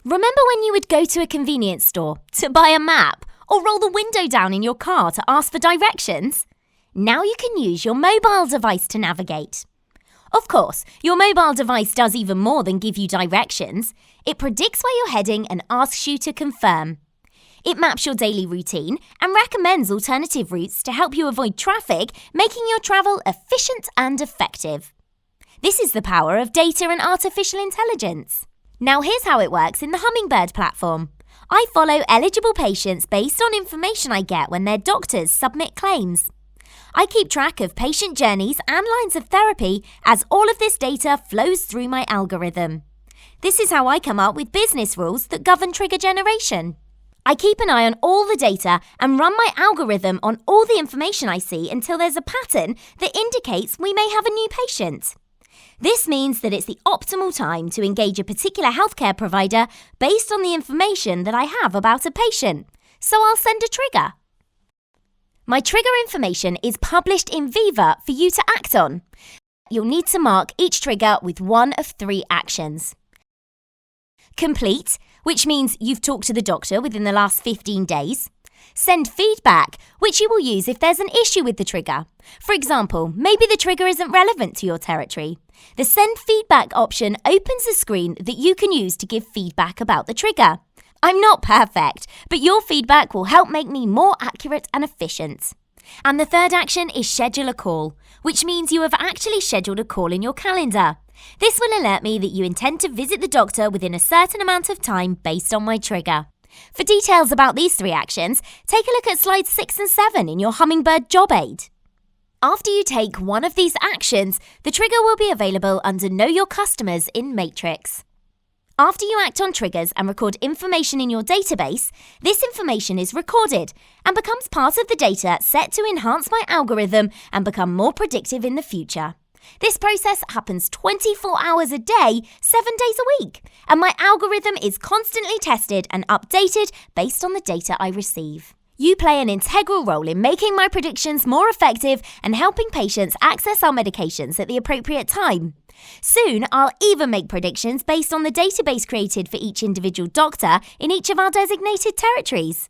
Remember when you would go to a convenience store to buy a map or roll the window down in your car to ask for directions? Now you can use your mobile device to navigate. Of course, your mobile device does even more than give you directions. It predicts where you're heading and asks you to confirm. It maps your daily routine and recommends alternative routes to help you avoid traffic, making your travel efficient and effective. This is the power of data and artificial intelligence. Now here's how it works in the Hummingbird platform. I follow eligible patients based on information I get when their doctors submit claims. I keep track of patient journeys and lines of therapy as all of this data flows through my algorithm. This is how I come up with business rules that govern trigger generation. I keep an eye on all the data and run my algorithm on all the information I see until there's a pattern that indicates we may have a new patient. This means that it's the optimal time to engage a particular healthcare provider based on the information that I have about a patient, so I'll send a trigger. My trigger information is published in Viva for you to act on. You'll need to mark each trigger with one of 3 actions. Complete, which means you've talked to the doctor within the last 15 days. Send feedback, which you will use if there's an issue with the trigger. For example, maybe the trigger isn't relevant to your territory. The Send Feedback option opens a screen that you can use to give feedback about the trigger. I'm not perfect, but your feedback will help make me more accurate and efficient. And the third action is schedule a call, which means you have actually scheduled a call in your calendar. This will alert me that you intend to visit the doctor within a certain amount of time based on my trigger. For details about these 3 actions, take a look at slides 6 and 7 in your Hummingbird job aid. After you take one of these actions, the trigger will be available under Know Your Customers in Matrix. After you act on triggers and record information in your database, this information is recorded and becomes part of the data set to enhance my algorithm and become more predictive in the future. This process happens 24 hours a day, 7 days a week, and my algorithm is constantly tested and updated based on the data I receive. You play an integral role in making my predictions more effective and helping patients access our medications at the appropriate time. Soon, I'll even make predictions based on the database created for each individual doctor in each of our designated territories.